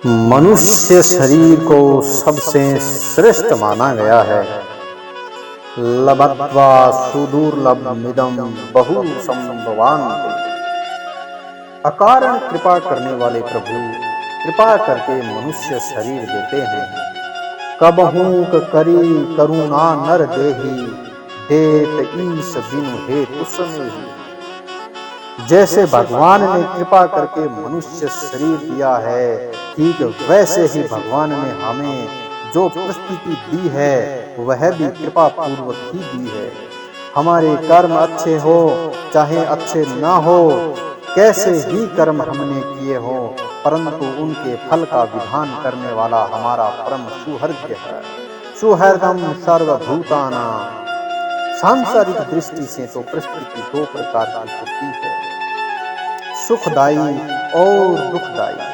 मनुष्य शरीर को सबसे श्रेष्ठ माना गया है। लभत्वा सुदुर्लभमिदं बहुसंभवान्ति। अकारण कृपा करने वाले प्रभु कृपा करके मनुष्य शरीर देते हैं। कबहूँ करी करुणा नर देहि, देत ईश बिनु हेतु सनेहि। जैसे भगवान ने कृपा करके मनुष्य शरीर दिया है, ठीक वैसे ही भगवान ने हमें जो परिस्थिति दी है वह भी कृपा पूर्वक ही दी है। हमारे कर्म अच्छे हो चाहे अच्छे ना हो, कैसे ही कर्म हमने किए हो, परंतु उनके फल का विधान करने वाला हमारा परम सुहृदय है। सुहृदम सर्वभूतानां। सांसारिक दृष्टि से तो परिस्थिति दो प्रकार की होती है, सुखदायी और दुखदायी।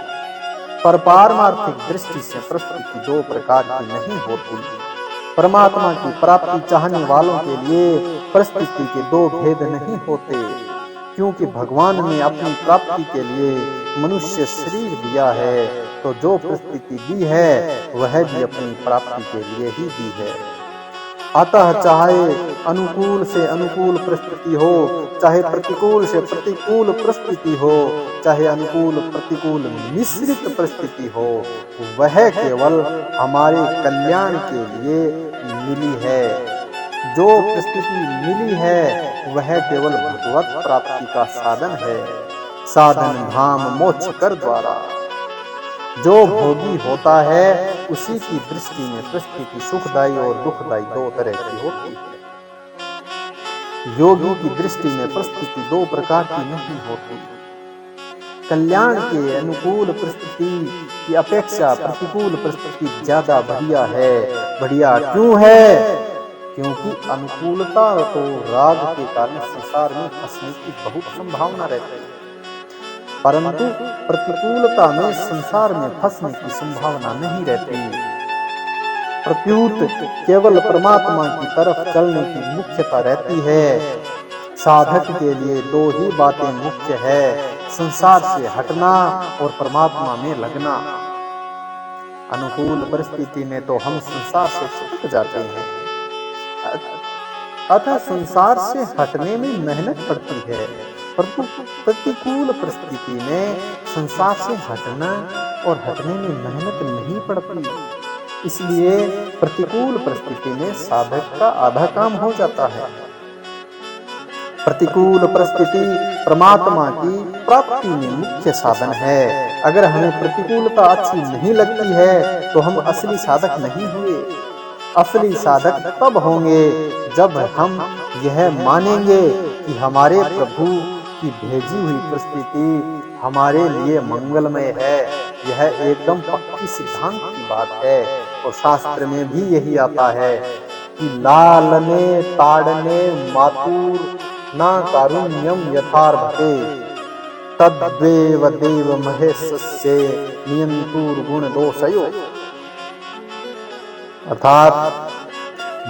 पर पारमार्थिक दृष्टि से परिस्थिति दो प्रकार की नहीं होती। परमात्मा की प्राप्ति चाहने वालों के लिए परिस्थिति के दो भेद नहीं होते, क्योंकि भगवान ने अपनी प्राप्ति के लिए मनुष्य शरीर दिया है, तो जो परिस्थिति दी है वह भी अपनी प्राप्ति के लिए ही दी है। अतः चाहे अनुकूल से अनुकूल परिस्थिति हो, चाहे प्रतिकूल से प्रतिकूल परिस्थिति हो, चाहे अनुकूल प्रतिकूल मिश्रित परिस्थिति हो, वह केवल हमारे कल्याण के लिए मिली है। जो परिस्थिति मिली है वह केवल भगवत प्राप्ति का साधन है। साधन धाम मोक्ष कर द्वारा। जो भोगी होता है उसी की दृष्टि में परिस्थिति सुखदायी और दुखदायी दो तरह की होती है। योगी की दृष्टि में परिस्थिति दो प्रकार की नहीं होती। कल्याण के अनुकूल परिस्थिति की अपेक्षा प्रतिकूल परिस्थिति ज्यादा बढ़िया है। बढ़िया क्यों है? क्योंकि अनुकूलता तो राग के कारण संसार में फंसने की बहुत संभावना रहती है, परंतु प्रतिकूलता में संसार में फंसने की संभावना नहीं रहती। प्रत्युत केवल परमात्मा की तरफ चलने की मुख्यता रहती है। साधक के लिए दो ही बातें मुख्य है, संसार से हटना और परमात्मा में लगना। अनुकूल परिस्थिति में तो हम संसार से छूट जाते हैं, अतः संसार से हटने में मेहनत पड़ती है, परंतु प्रतिकूल परिस्थिति में संसार से हटना और हटने में मेहनत नहीं पड़ती। इसलिए प्रतिकूल परिस्थिति में साधक का आधा काम हो जाता है। प्रतिकूल परिस्थिति परमात्मा की प्राप्ति में मुख्य साधन है। अगर हमें प्रतिकूलता अच्छी नहीं लगती है तो हम असली साधक नहीं हुए। असली साधक तब होंगे जब हम यह मानेंगे कि हमारे प्रभु की भेजी हुई परिस्थिति हमारे लिए मंगलमय है। यह एकदम पक्की सिद्धांत की बात है और शास्त्र में भी यही आता है कि लालने ताड़ने मातुर ना कारुण्यम यथार्भते तद्देव देव महेशस्य नियंतुर गुण दोषयो। अर्थात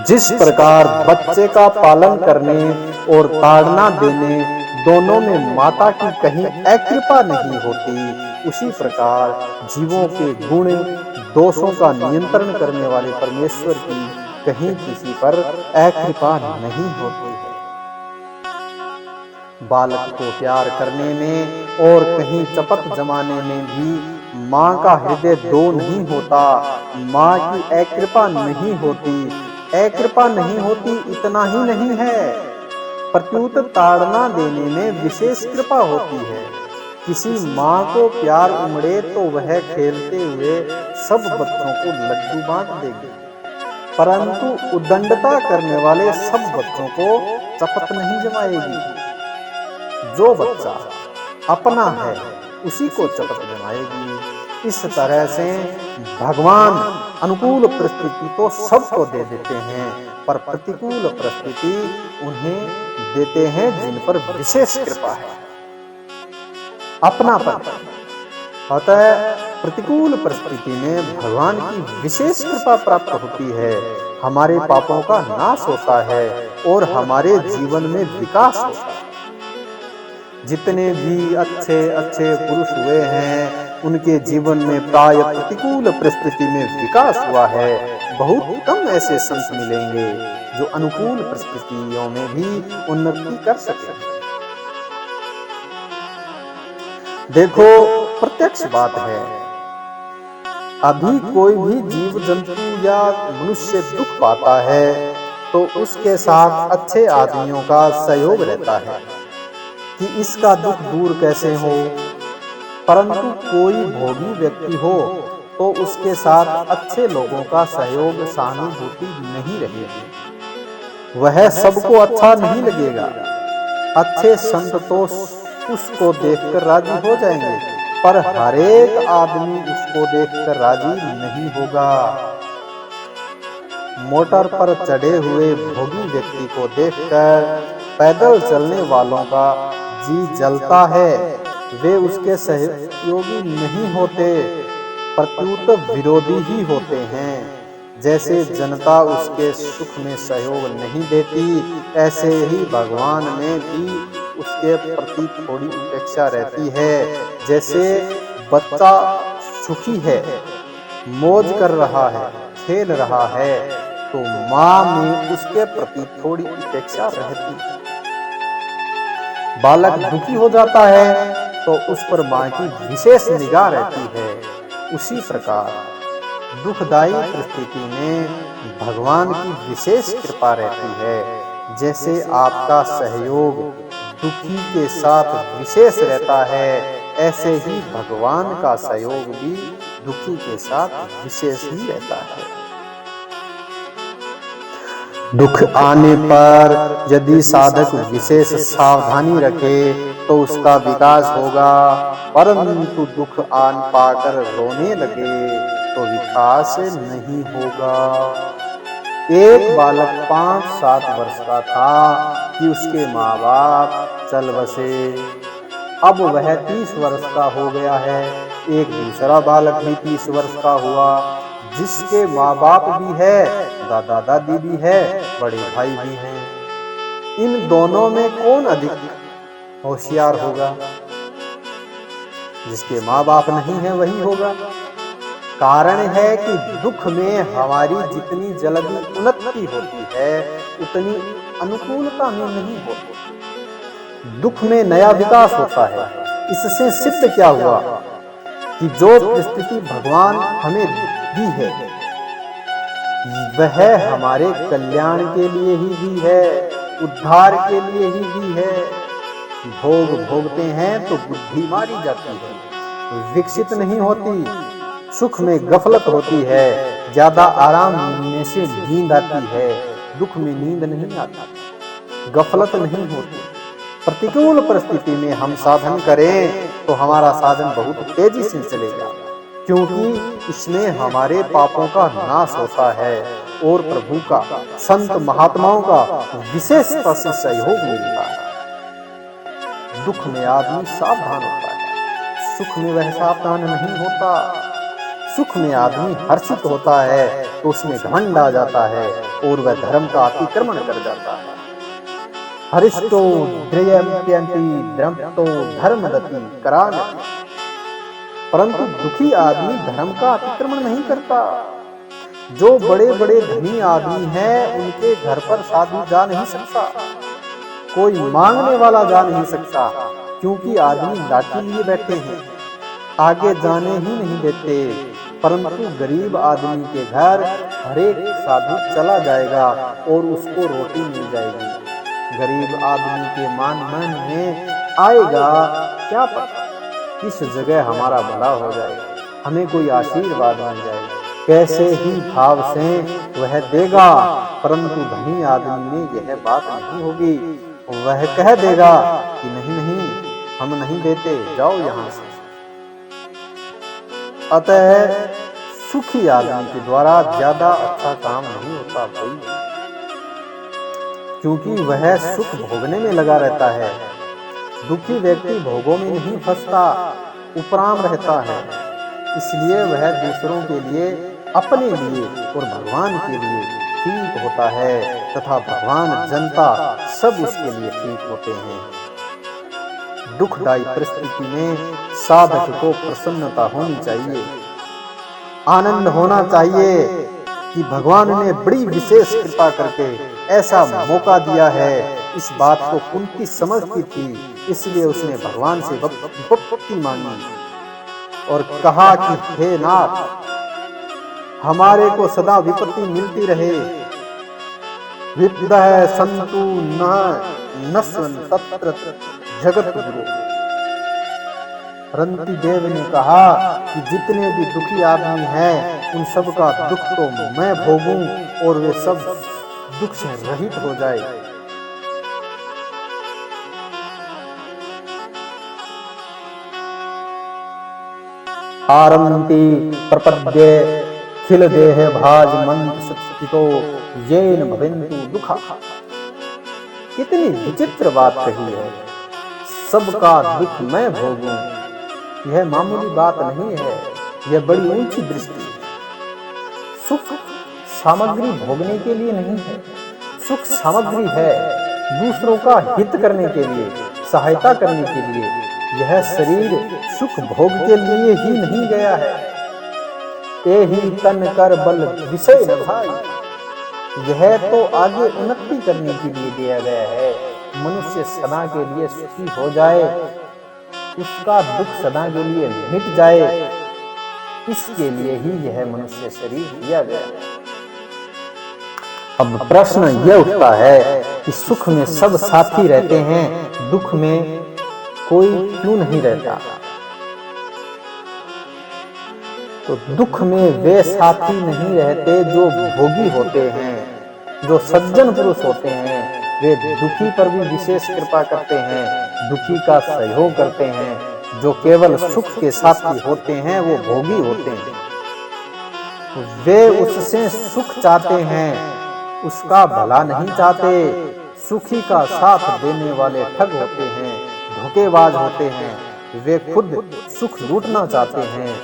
जिस प्रकार बच्चे का पालन करने और ताड़ना देने दोनों में माता की कहीं अकृपा नहीं होती, उसी प्रकार जीवों के गुण दोषों का नियंत्रण करने वाले परमेश्वर की कहीं किसी पर अकृपा नहीं होती है। बालक को प्यार करने में और कहीं चपत जमाने में भी माँ का हृदय दो नहीं होता। माँ की अकृपा नहीं होती। अकृपा नहीं होती इतना ही नहीं है, प्रत्युत ताड़ना देने में विशेष कृपा होती है। किसी माँ को प्यार उमड़े तो वह खेलते हुए सब बच्चों को लड्डू बांट देगी, परंतु उद्दंडता करने वाले सब बच्चों को चपत नहीं जमाएगी। जो बच्चा अपना है उसी को चपत जमाएगी। इस तरह से भगवान अनुकूल परिस्थिति तो सबको दे देते हैं, पर प्रतिकूल परिस्थिति उन्हें देते हैं जिन पर विशेष कृपा है, अपनापन। अतः प्रतिकूल परिस्थिति में भगवान की विशेष कृपा प्राप्त होती है। हमारे पापों का नाश होता है और हमारे जीवन में विकास होता है। जितने भी अच्छे अच्छे पुरुष हुए हैं उनके जीवन में प्राय प्रतिकूल परिस्थिति में विकास हुआ है। बहुत कम ऐसे संत मिलेंगे जो अनुकूल परिस्थितियों में भी उन्नति कर सके। देखो, प्रत्यक्ष बात है, अभी कोई भी जीव जंतु या मनुष्य दुख पाता है तो उसके साथ अच्छे आदमियों का सहयोग रहता है कि इसका दुख दूर कैसे हो। परंतु कोई भोगी व्यक्ति हो तो उसके साथ अच्छे लोगों का सहयोग, सहानुभूति नहीं रहेगी। वह सबको अच्छा नहीं लगेगा। अच्छे संत तो उसको देखकर राजी हो जाएंगे, पर हर एक आदमी उसको देखकर राजी नहीं होगा। मोटर पर चढ़े हुए भोगी व्यक्ति को देखकर पैदल चलने वालों का जी जलता है। वे उसके सहयोगी नहीं होते, प्रत्युत विरोधी ही होते हैं। जैसे जनता उसके सुख में सहयोग नहीं देती, ऐसे ही भगवान में भी उसके प्रति थोड़ी उपेक्षा रहती है। जैसे बच्चा सुखी है, मौज कर रहा है, खेल रहा है, तो माँ में उसके प्रति थोड़ी उपेक्षा रहती है। बालक दुखी हो जाता है तो उस पर माँ की विशेष निगाह रहती है। उसी प्रकार दुखदायी परिस्थिति में भगवान की विशेष कृपा रहती है। जैसे आपका सहयोग दुखी के साथ विशेष रहता है, ऐसे ही भगवान का सहयोग भी दुखी के साथ विशेष ही रहता है। दुख आने पर यदि साधक विशेष सावधानी रखे तो उसका विकास होगा, परंतु दुख आन पाकर रोने लगे तो विकास नहीं होगा। एक बालक 5-7 वर्ष का था कि उसके माँ बाप चल बसे। अब वह 30 वर्ष का हो गया है। एक दूसरा बालक भी 30 वर्ष का हुआ, जिसके माँ बाप भी है, दादा दादी भी है, बड़े भाई भी हैं। इन दोनों में कौन अधिक होशियार होगा? जिसके माँ बाप नहीं है वही होगा। कारण है कि दुख में हमारी जितनी जल्दी उन्नति होती है उतनी अनुकूलता में नहीं होती। दुख में नया विकास होता है। इससे सिद्ध क्या हुआ कि जो परिस्थिति भगवान हमें दी है वह हमारे कल्याण के लिए ही दी है, उद्धार के लिए ही दी है। भोग भोगते हैं तो बुद्धि मारी जाती है, विकसित नहीं होती, सुख में गफलत होती है, ज्यादा आराम मिलने से नींद आती है, दुख में नींद नहीं आती, गफलत नहीं होती। प्रतिकूल परिस्थिति में हम साधन करें तो हमारा साधन बहुत तेजी से चलेगा, क्योंकि इसमें हमारे पापों का नाश होता है और प्रभु का, संत महात्माओं का विशेषता से सहयोग मिलता है। दुख में आदमी सावधान होता है, सुख में वह सावधान नहीं होता। सुख में आदमी हर्षित होता है तो उसमें घमंड आ जाता है और वह धर्म का अतिक्रमण कर जाता है। हरिष्टो द्रयम्प्यन्ति द्रम्पतो धर्मदति करानति। परंतु दुखी आदमी धर्म का अतिक्रमण नहीं करता। जो बड़े बड़े धनी आदमी हैं उनके घर पर साधु जा नहीं सकता, कोई मांगने वाला जा नहीं सकता, क्योंकि आदमी लाठी लिए बैठे हैं, आगे जाने ही नहीं देते। परंतु गरीब आदमी के घर हर एक साधु चला जाएगा और उसको रोटी मिल जाएगी। गरीब आदमी के मन में आएगा क्या पता किस जगह हमारा भला हो जाए, हमें कोई आशीर्वाद मिल जाए। कैसे ही भाव से वह देगा, परंतु धनी आदमी में यह बात नहीं होगी। वह कह देगा कि नहीं नहीं, हम नहीं देते, जाओ यहाँ से। अतः सुखी आदमी के द्वारा ज्यादा अच्छा काम नहीं होता कोई, क्योंकि वह सुख भोगने में लगा रहता है। दुखी व्यक्ति भोगों में नहीं फंसता, उपराम रहता है। इसलिए वह दूसरों के लिए, अपने लिए और भगवान के लिए ठीक होता है तथा भगवान, जनता सब उसके लिए ठीक होते हैं। दुखदायी परिस्थिति में साधक को प्रसन्नता होनी चाहिए, आनंद होना चाहिए कि भगवान ने बड़ी विशेष कृपा करके ऐसा मौका दिया है। इस बात को कुंती समझती थी, इसलिए उसने भगवान से भक्ति मांगी और कहा कि हे नाथ, हमारे को सदा विपत्ति मिलती रहे। विपदः सन्तु नस्वन् तत्र जगत गुरु। रंती देव ने कहा कि जितने भी दुखी आदमी हैं, उन सब का दुख तो मैं भोगूं और वे सब दुख से रहित हो जाए। आरंती प्रपद्ये खिल देह भाज मंत्र सत्सितो येन भवेन्तु दुखा। कितनी विचित्र बात कही है, सबका दुख मैं भोगूं। यह मामूली बात नहीं है, यह बड़ी ऊंची दृष्टि। सुख सामग्री भोगने के लिए नहीं है, सुख सामग्री है दूसरों का हित करने के लिए, सहायता करने के लिए। यह शरीर सुख भोग के लिए ही नहीं गया है। एहि तन कर बल विषय न भाई, यह तो आगे उन्नति करने के लिए दिया गया है। मनुष्य सदा के लिए सुखी हो जाए, उसका दुख सदा के लिए मिट जाए, इसके लिए ही यह मनुष्य शरीर दिया गया है। अब प्रश्न यह उठता है कि सुख में सब साथी रहते हैं, दुख में कोई क्यों नहीं रहता? तो दुख में वे साथी नहीं रहते जो भोगी होते हैं, जो सज्जन पुरुष होते हैं। वे दुखी पर भी विशेष कृपा करते हैं, दुखी का सहयोग करते हैं। जो केवल सुख के साथी होते हैं वो भोगी होते हैं, वे उससे सुख चाहते हैं, उसका भला नहीं चाहते। सुखी का साथ देने वाले ठग होते हैं, धोखेबाज होते हैं। वे खुद सुख लूटना चाहते हैं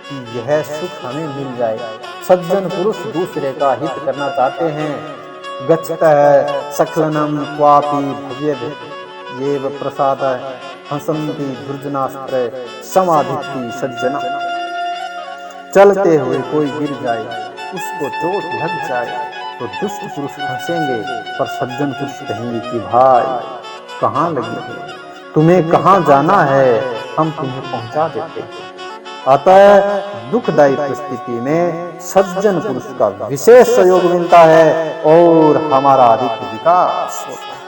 कि यह सुख हमें मिल जाए। सज्जन पुरुष दूसरे का हित करना चाहते हैं। गच्छतः सकलनम क्वापि भव्येव प्रसाद हंसन्ति दुर्जनास्त्र समाधिति सज्जना। चलते हुए कोई गिर जाए, उसको चोट लग जाए तो दुष्ट पुरुष हंसेंगे, पर सज्जन पुरुष कहेंगे कि भाई कहाँ लगी है, तुम्हें कहाँ जाना है, हम तुम्हें पहुंचा देते हैं। अतः दुखदायी परिस्थिति में सज्जन पुरुष का विशेष सहयोग मिलता है और हमारा अधिक विकास होता है।